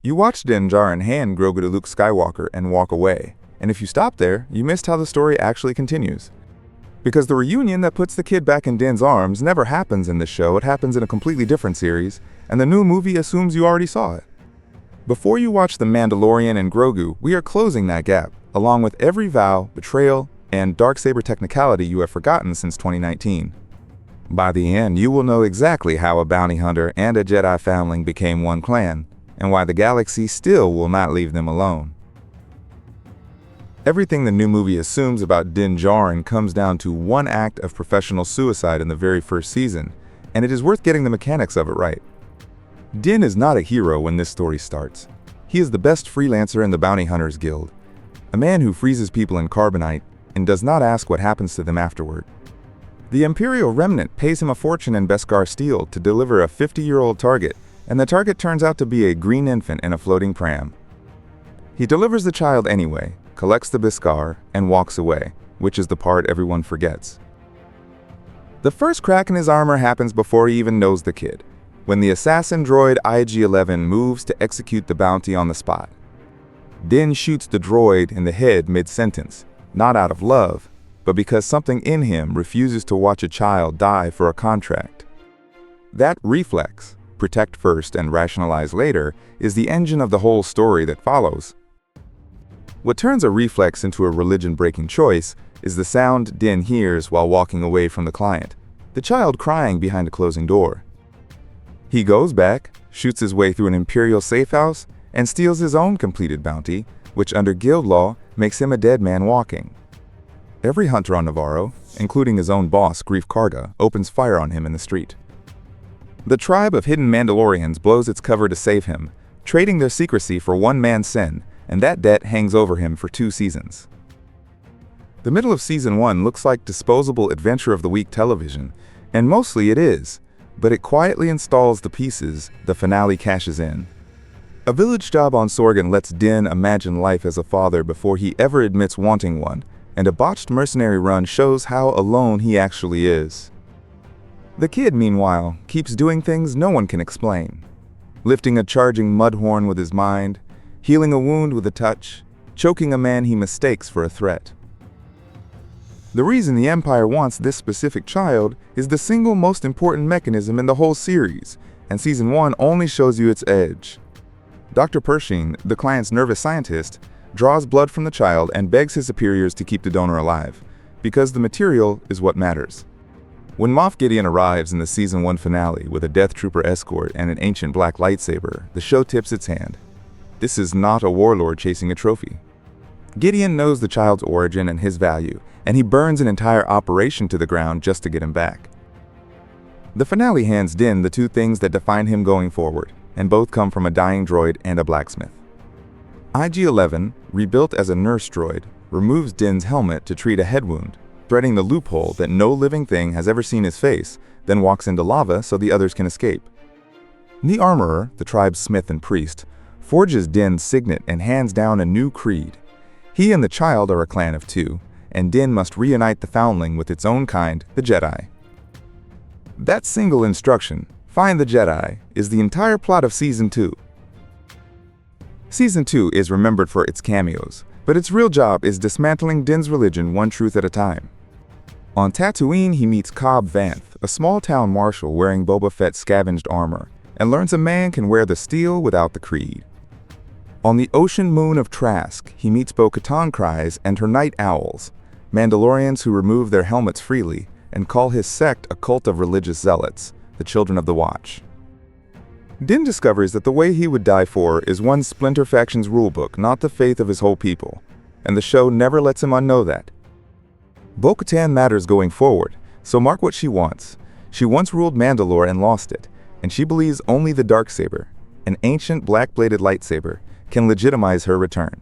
You watched Din Djarin hand Grogu to Luke Skywalker and walk away, and if you stopped there, you missed how the story actually continues. Because the reunion that puts the kid back in Din's arms never happens in this show, it happens in a completely different series, and the new movie assumes you already saw it. Before you watch The Mandalorian and Grogu, we are closing that gap, along with every vow, betrayal, and darksaber technicality you have forgotten since 2019. By the end, you will know exactly how a bounty hunter and a Jedi foundling became one clan, and why the galaxy still will not leave them alone. Everything the new movie assumes about Din Djarin comes down to one act of professional suicide in the very first season, and it is worth getting the mechanics of it right. Din is not a hero when this story starts. He is the best freelancer in the Bounty Hunters Guild, a man who freezes people in carbonite and does not ask what happens to them afterward. The Imperial remnant pays him a fortune in Beskar steel to deliver a 50-year-old target, and the target turns out to be a green infant in a floating pram. He delivers the child anyway, collects the Beskar, and walks away, which is the part everyone forgets. The first crack in his armor happens before he even knows the kid, when the assassin droid IG-11 moves to execute the bounty on the spot. Din shoots the droid in the head mid-sentence, not out of love, but because something in him refuses to watch a child die for a contract. That reflex, protect first and rationalize later, is the engine of the whole story that follows. What turns a reflex into a religion-breaking choice is the sound Din hears while walking away from the client, the child crying behind a closing door. He goes back, shoots his way through an Imperial safe house, and steals his own completed bounty, which under guild law makes him a dead man walking. Every hunter on Navarro, including his own boss Greef Karga, opens fire on him in the street. The tribe of hidden Mandalorians blows its cover to save him, trading their secrecy for one man's sin, and that debt hangs over him for 2 seasons. The middle of Season 1 looks like disposable Adventure of the Week television, and mostly it is, but it quietly installs the pieces the finale cashes in. A village job on Sorgan lets Din imagine life as a father before he ever admits wanting one, and a botched mercenary run shows how alone he actually is. The kid, meanwhile, keeps doing things no one can explain. Lifting a charging mudhorn with his mind, healing a wound with a touch, choking a man he mistakes for a threat. The reason the Empire wants this specific child is the single most important mechanism in the whole series, and Season 1 only shows you its edge. Dr. Pershing, the client's nervous scientist, draws blood from the child and begs his superiors to keep the donor alive, because the material is what matters. When Moff Gideon arrives in the Season 1 finale with a Death Trooper escort and an ancient black lightsaber, the show tips its hand. This is not a warlord chasing a trophy. Gideon knows the child's origin and his value, and he burns an entire operation to the ground just to get him back. The finale hands Din the 2 things that define him going forward, and both come from a dying droid and a blacksmith. IG-11, rebuilt as a nurse droid, removes Din's helmet to treat a head wound, threading the loophole that no living thing has ever seen his face, then walks into lava so the others can escape. The armorer, the tribe's smith and priest, forges Din's signet and hands down a new creed. He and the child are a clan of 2, and Din must reunite the foundling with its own kind, the Jedi. That single instruction, find the Jedi, is the entire plot of Season 2. Season 2 is remembered for its cameos, but its real job is dismantling Din's religion one truth at a time. On Tatooine, he meets Cobb Vanth, a small-town marshal wearing Boba Fett's scavenged armor, and learns a man can wear the steel without the creed. On the ocean moon of Trask, he meets Bo-Katan Kryze and her Night Owls, Mandalorians who remove their helmets freely and call his sect a cult of religious zealots, the Children of the Watch. Din discovers that the way he would die for is one splinter faction's rulebook, not the faith of his whole people, and the show never lets him unknow that. Bo-Katan matters going forward, so mark what she wants. She once ruled Mandalore and lost it, and she believes only the darksaber, an ancient black-bladed lightsaber, can legitimize her return.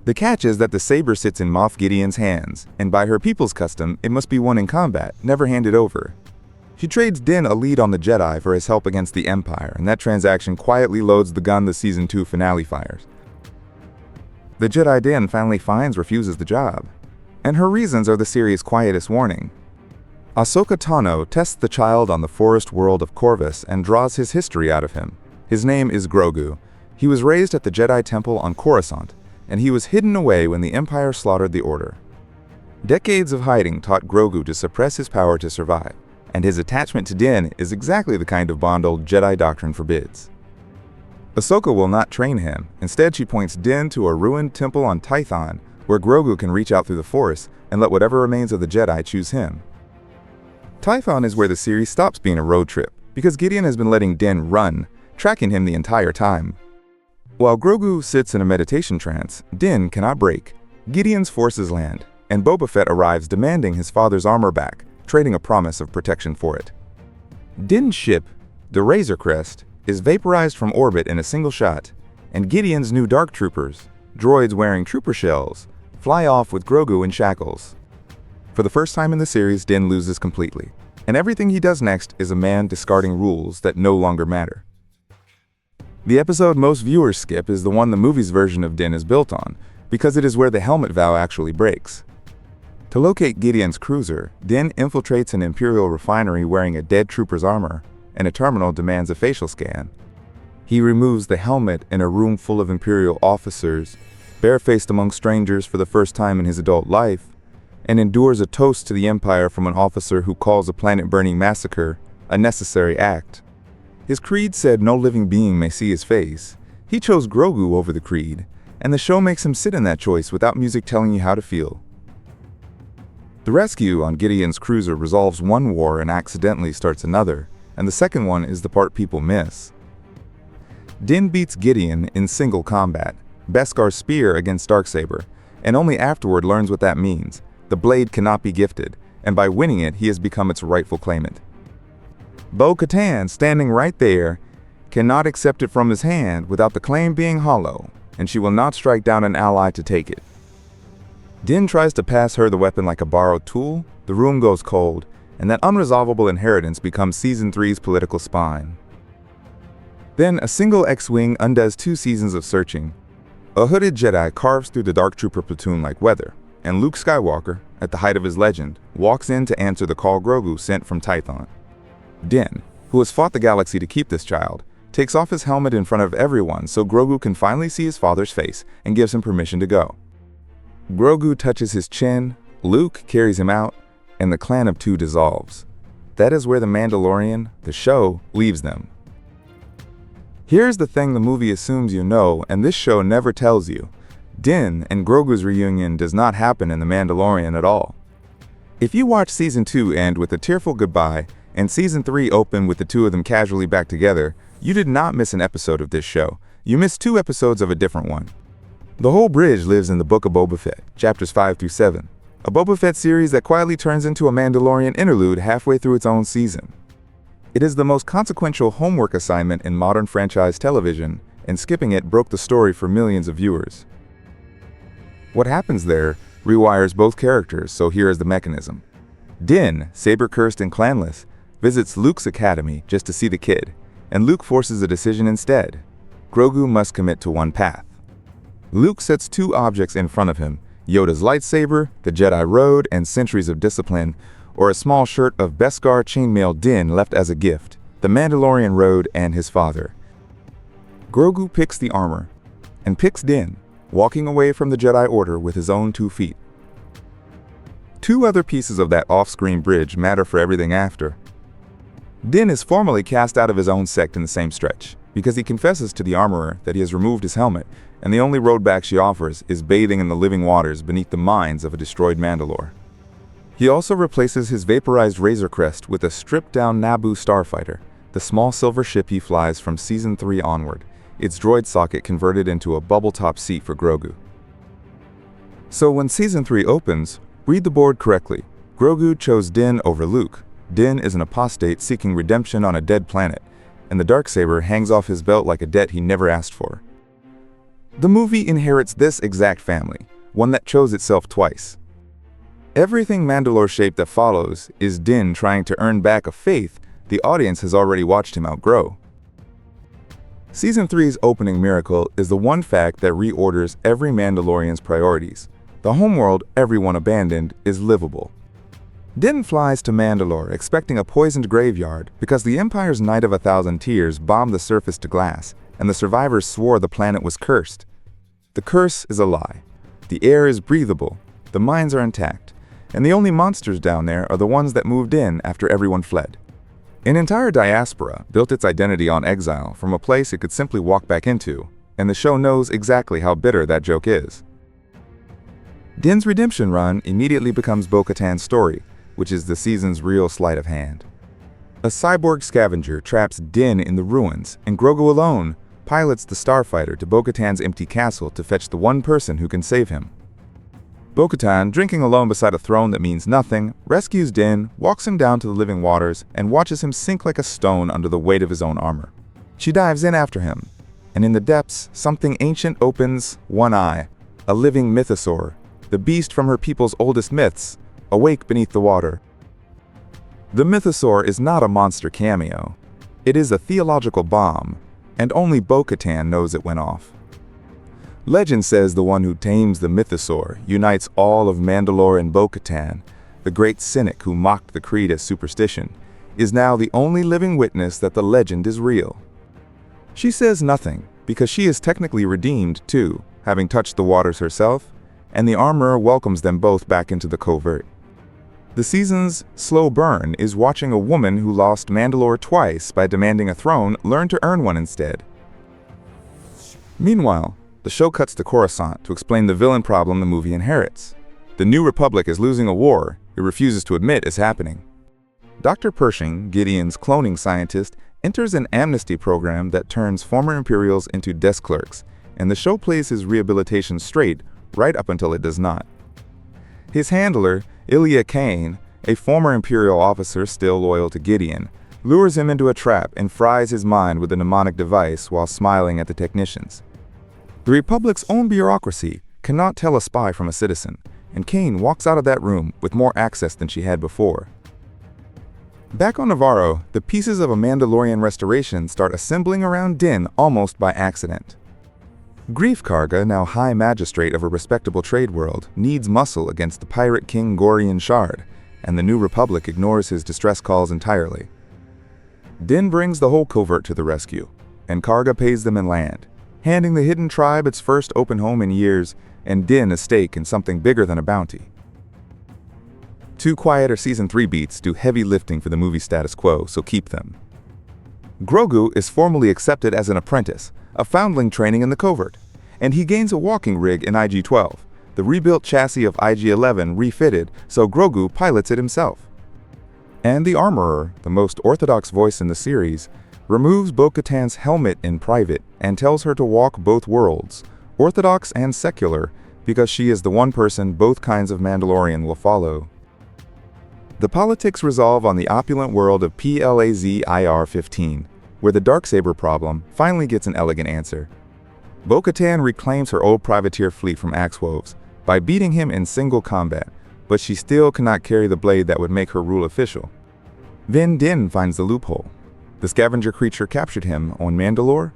The catch is that the saber sits in Moff Gideon's hands, and by her people's custom, it must be won in combat, never handed over. She trades Din a lead on the Jedi for his help against the Empire, and that transaction quietly loads the gun the Season 2 finale fires. The Jedi Din finally finds refuses the job, and her reasons are the series' quietest warning. Ahsoka Tano tests the child on the forest world of Corvus and draws his history out of him. His name is Grogu. He was raised at the Jedi Temple on Coruscant, and he was hidden away when the Empire slaughtered the Order. Decades of hiding taught Grogu to suppress his power to survive, and his attachment to Din is exactly the kind of bond old Jedi doctrine forbids. Ahsoka will not train him. Instead, she points Din to a ruined temple on Tython, where Grogu can reach out through the Force and let whatever remains of the Jedi choose him. Tython is where the series stops being a road trip, because Gideon has been letting Din run, tracking him the entire time. While Grogu sits in a meditation trance, Din cannot break. Gideon's forces land, and Boba Fett arrives demanding his father's armor back, trading a promise of protection for it. Din's ship, the Razor Crest, is vaporized from orbit in a single shot, and Gideon's new Dark Troopers, droids wearing trooper shells, fly off with Grogu in shackles. For the first time in the series, Din loses completely, and everything he does next is a man discarding rules that no longer matter. The episode most viewers skip is the one the movie's version of Din is built on, because it is where the helmet vow actually breaks. To locate Gideon's cruiser, Din infiltrates an Imperial refinery wearing a dead trooper's armor, and a terminal demands a facial scan. He removes the helmet in a room full of Imperial officers, barefaced among strangers for the first time in his adult life, and endures a toast to the Empire from an officer who calls a planet-burning massacre a necessary act. His creed said no living being may see his face. He chose Grogu over the creed, and the show makes him sit in that choice without music telling you how to feel. The rescue on Gideon's cruiser resolves one war and accidentally starts another, and the second one is the part people miss. Din beats Gideon in single combat, Beskar's spear against darksaber, and only afterward learns what that means. The blade cannot be gifted, and by winning it, he has become its rightful claimant. Bo-Katan, standing right there, cannot accept it from his hand without the claim being hollow, and she will not strike down an ally to take it. Din tries to pass her the weapon like a borrowed tool, the room goes cold, and that unresolvable inheritance becomes Season 3's political spine. Then a single X-Wing undoes 2 seasons of searching. A hooded Jedi carves through the Dark Trooper platoon like weather, and Luke Skywalker, at the height of his legend, walks in to answer the call Grogu sent from Tython. Din, who has fought the galaxy to keep this child, takes off his helmet in front of everyone so Grogu can finally see his father's face and gives him permission to go. Grogu touches his chin, Luke carries him out, and the clan of 2 dissolves. That is where The Mandalorian, the show, leaves them. Here's the thing the movie assumes you know, and this show never tells you. Din and Grogu's reunion does not happen in The Mandalorian at all. If you watch Season 2 end with a tearful goodbye, and Season 3 open with the 2 of them casually back together, you did not miss an episode of this show. You missed 2 episodes of a different one. The whole bridge lives in the Book of Boba Fett, chapters 5 through 7, a Boba Fett series that quietly turns into a Mandalorian interlude halfway through its own season. It is the most consequential homework assignment in modern franchise television, and skipping it broke the story for millions of viewers. What happens there rewires both characters, so here is the mechanism. Din, saber-cursed and clanless, visits Luke's academy just to see the kid, and Luke forces a decision instead. Grogu must commit to one path. Luke sets 2 objects in front of him, Yoda's lightsaber, the Jedi Road, and centuries of discipline, or a small shirt of Beskar chainmail Din left as a gift, the Mandalorian Road and his father. Grogu picks the armor, and picks Din, walking away from the Jedi Order with his own 2 feet. 2 other pieces of that off-screen bridge matter for everything after. Din is formally cast out of his own sect in the same stretch, because he confesses to the armorer that he has removed his helmet, and the only road back she offers is bathing in the living waters beneath the mines of a destroyed Mandalore. He also replaces his vaporized Razor Crest with a stripped-down Naboo starfighter, the small silver ship he flies from Season 3 onward, its droid socket converted into a bubble-top seat for Grogu. So when Season 3 opens, read the board correctly. Grogu chose Din over Luke. Din is an apostate seeking redemption on a dead planet, and the darksaber hangs off his belt like a debt he never asked for. The movie inherits this exact family, one that chose itself twice. Everything Mandalore-shaped that follows is Din trying to earn back a faith the audience has already watched him outgrow. Season 3's opening miracle is the one fact that reorders every Mandalorian's priorities. The homeworld everyone abandoned is livable. Din flies to Mandalore expecting a poisoned graveyard because the Empire's Night of 1,000 Tears bombed the surface to glass, and the survivors swore the planet was cursed. The curse is a lie. The air is breathable, the mines are intact, and the only monsters down there are the ones that moved in after everyone fled. An entire diaspora built its identity on exile from a place it could simply walk back into, and the show knows exactly how bitter that joke is. Din's redemption run immediately becomes Bo-Katan's story, which is the season's real sleight of hand. A cyborg scavenger traps Din in the ruins, and Grogu alone pilots the starfighter to Bo-Katan's empty castle to fetch the one person who can save him. Bo-Katan, drinking alone beside a throne that means nothing, rescues Din, walks him down to the living waters, and watches him sink like a stone under the weight of his own armor. She dives in after him, and in the depths, something ancient opens one eye, a living mythosaur, the beast from her people's oldest myths, awake beneath the water. The mythosaur is not a monster cameo. It is a theological bomb, and only Bo-Katan knows it went off. Legend says the one who tames the mythosaur unites all of Mandalore and Bo-Katan, the great cynic who mocked the creed as superstition, is now the only living witness that the legend is real. She says nothing, because she is technically redeemed too, having touched the waters herself, and the armorer welcomes them both back into the covert. The season's slow burn is watching a woman who lost Mandalore twice by demanding a throne learn to earn one instead. Meanwhile, the show cuts to Coruscant to explain the villain problem the movie inherits. The New Republic is losing a war it refuses to admit is happening. Dr. Pershing, Gideon's cloning scientist, enters an amnesty program that turns former Imperials into desk clerks, and the show plays his rehabilitation straight right up until it does not. His handler, Ilia Kane, a former Imperial officer still loyal to Gideon, lures him into a trap and fries his mind with a mnemonic device while smiling at the technicians. The Republic's own bureaucracy cannot tell a spy from a citizen, and Kane walks out of that room with more access than she had before. Back on Navarro, the pieces of a Mandalorian restoration start assembling around Din almost by accident. Grief Karga, now High Magistrate of a respectable trade world, needs muscle against the pirate king Gorian Shard, and the New Republic ignores his distress calls entirely. Din brings the whole covert to the rescue, and Karga pays them in land, handing the hidden tribe its first open home in years, and Din a stake in something bigger than a bounty. Two quieter Season 3 beats do heavy lifting for the movie status quo, so keep them. Grogu is formally accepted as an apprentice, a foundling training in the covert, and he gains a walking rig in IG-12, the rebuilt chassis of IG-11 refitted so Grogu pilots it himself. And the armorer, the most orthodox voice in the series, removes Bo-Katan's helmet in private and tells her to walk both worlds, orthodox and secular, because she is the one person both kinds of Mandalorian will follow. The politics resolve on the opulent world of PLAZ-IR-15, where the darksaber problem finally gets an elegant answer. Bo-Katan reclaims her old privateer fleet from Axwoves by beating him in single combat, but she still cannot carry the blade that would make her rule official. Then Din finds the loophole. The scavenger creature captured him on Mandalore.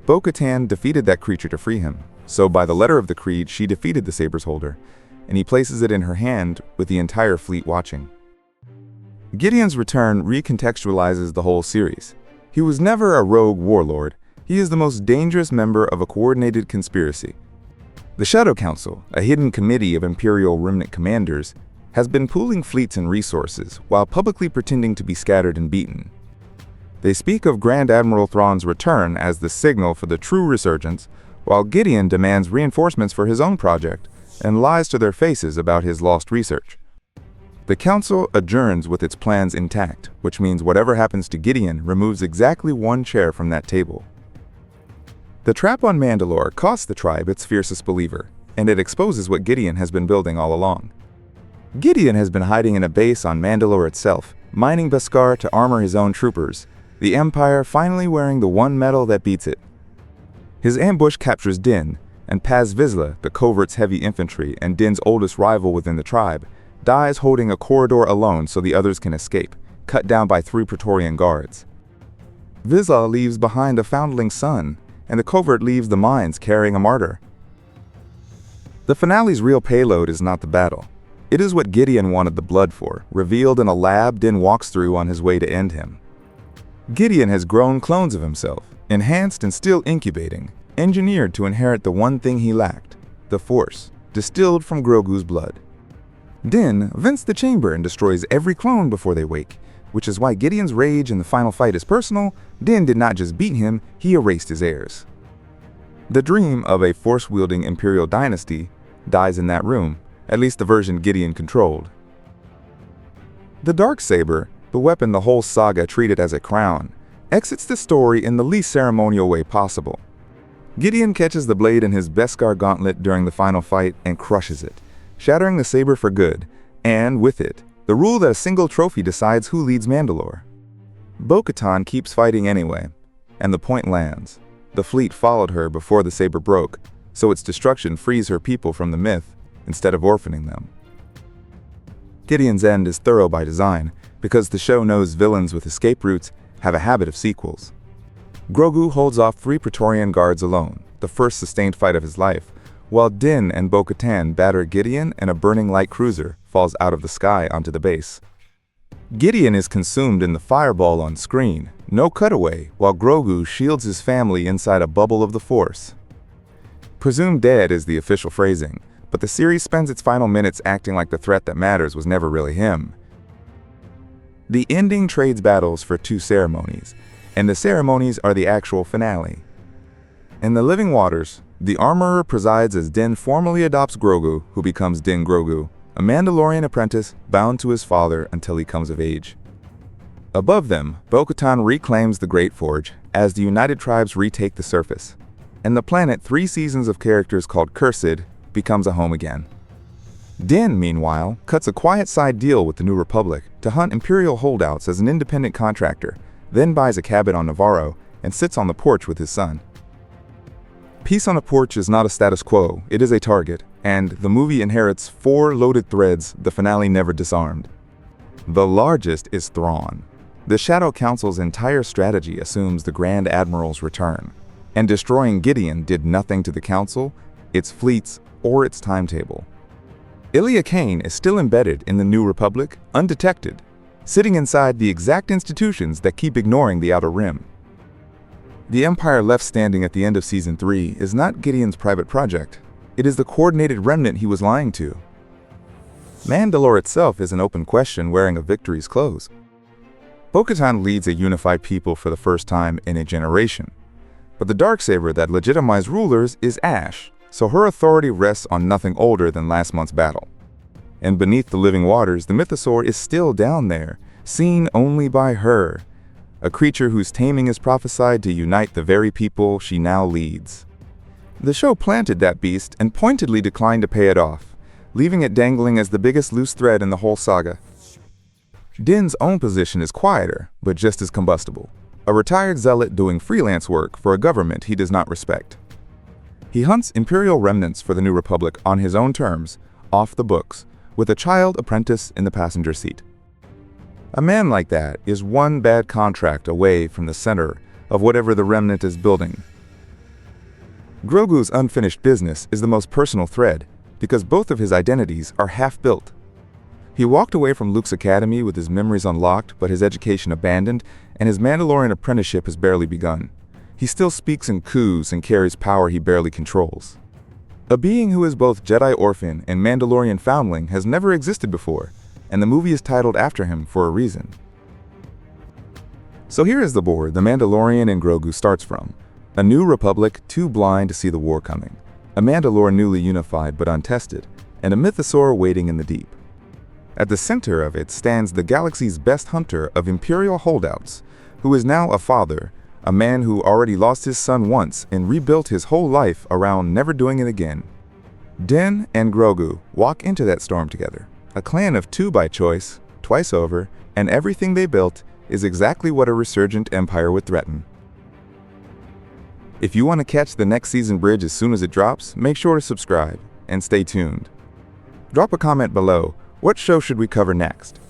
Bo-Katan defeated that creature to free him, so by the letter of the creed she defeated the saber's holder, and he places it in her hand with the entire fleet watching. Gideon's return recontextualizes the whole series. He was never a rogue warlord. He is the most dangerous member of a coordinated conspiracy. The Shadow Council, a hidden committee of Imperial remnant commanders, has been pooling fleets and resources while publicly pretending to be scattered and beaten. They speak of Grand Admiral Thrawn's return as the signal for the true resurgence, while Gideon demands reinforcements for his own project and lies to their faces about his lost research. The Council adjourns with its plans intact, which means whatever happens to Gideon removes exactly one chair from that table. The trap on Mandalore costs the tribe its fiercest believer, and it exposes what Gideon has been building all along. Gideon has been hiding in a base on Mandalore itself, mining Beskar to armor his own troopers, the Empire finally wearing the one metal that beats it. His ambush captures Din, and Paz Vizsla, the covert's heavy infantry and Din's oldest rival within the tribe, dies holding a corridor alone so the others can escape, cut down by 3 Praetorian guards. Vizsla leaves behind a foundling son, and the covert leaves the mines carrying a martyr. The finale's real payload is not the battle. It is what Gideon wanted the blood for, revealed in a lab Din walks through on his way to end him. Gideon has grown clones of himself, Enhanced and still incubating, engineered to inherit the one thing he lacked, the Force, distilled from Grogu's blood. Din vents the chamber and destroys every clone before they wake, which is why Gideon's rage in the final fight is personal. Din did not just beat him, he erased his heirs. The dream of a Force-wielding Imperial dynasty dies in that room, at least the version Gideon controlled. The darksaber, the weapon the whole saga treated as a crown, exits the story in the least ceremonial way possible. Gideon catches the blade in his Beskar gauntlet during the final fight and crushes it, shattering the saber for good, and with it, the rule that a single trophy decides who leads Mandalore. Bo-Katan keeps fighting anyway, and the point lands. The fleet followed her before the saber broke, so its destruction frees her people from the myth instead of orphaning them. Gideon's end is thorough by design, because the show knows villains with escape routes have a habit of sequels. Grogu holds off 3 Praetorian guards alone, the first sustained fight of his life, while Din and Bo-Katan batter Gideon and a burning light cruiser falls out of the sky onto the base. Gideon is consumed in the fireball on screen, no cutaway, while Grogu shields his family inside a bubble of the Force. Presumed dead is the official phrasing, but the series spends its final minutes acting like the threat that matters was never really him. The ending trades battles for 2 ceremonies, and the ceremonies are the actual finale. In the Living Waters, the Armorer presides as Din formally adopts Grogu, who becomes Din Grogu, a Mandalorian apprentice bound to his father until he comes of age. Above them, Bo-Katan reclaims the Great Forge as the United Tribes retake the surface, and the planet 3 seasons of characters called Cursed becomes a home again. Din, meanwhile, cuts a quiet side deal with the New Republic to hunt Imperial holdouts as an independent contractor, then buys a cabin on Navarro and sits on the porch with his son. Peace on a porch is not a status quo, it is a target, and the movie inherits 4 loaded threads the finale never disarmed. The largest is Thrawn. The Shadow Council's entire strategy assumes the Grand Admiral's return, and destroying Gideon did nothing to the Council, its fleets, or its timetable. Ilia Kane is still embedded in the New Republic, undetected, sitting inside the exact institutions that keep ignoring the Outer Rim. The Empire left standing at the end of Season 3 is not Gideon's private project. It is the coordinated remnant he was lying to. Mandalore itself is an open question wearing a victory's clothes. Bo-Katan leads a unified people for the first time in a generation. But the darksaber that legitimized rulers is ash, so her authority rests on nothing older than last month's battle. And beneath the living waters, the mythosaur is still down there, seen only by her, a creature whose taming is prophesied to unite the very people she now leads. The show planted that beast and pointedly declined to pay it off, leaving it dangling as the biggest loose thread in the whole saga. Din's own position is quieter, but just as combustible, a retired zealot doing freelance work for a government he does not respect. He hunts Imperial remnants for the New Republic on his own terms, off the books, with a child apprentice in the passenger seat. A man like that is one bad contract away from the center of whatever the remnant is building. Grogu's unfinished business is the most personal thread, because both of his identities are half-built. He walked away from Luke's academy with his memories unlocked but his education abandoned, and his Mandalorian apprenticeship has barely begun. He still speaks in coups and carries power he barely controls. A being who is both Jedi orphan and Mandalorian foundling has never existed before, and the movie is titled after him for a reason. So here is the board the Mandalorian and Grogu starts from. A New Republic too blind to see the war coming, a Mandalore newly unified but untested, and a mythosaur waiting in the deep. At the center of it stands the galaxy's best hunter of Imperial holdouts, who is now a father, a man who already lost his son once and rebuilt his whole life around never doing it again. Din and Grogu walk into that storm together, a clan of 2 by choice, twice over, and everything they built is exactly what a resurgent empire would threaten. If you want to catch the next season bridge as soon as it drops, make sure to subscribe and stay tuned. Drop a comment below. What show should we cover next?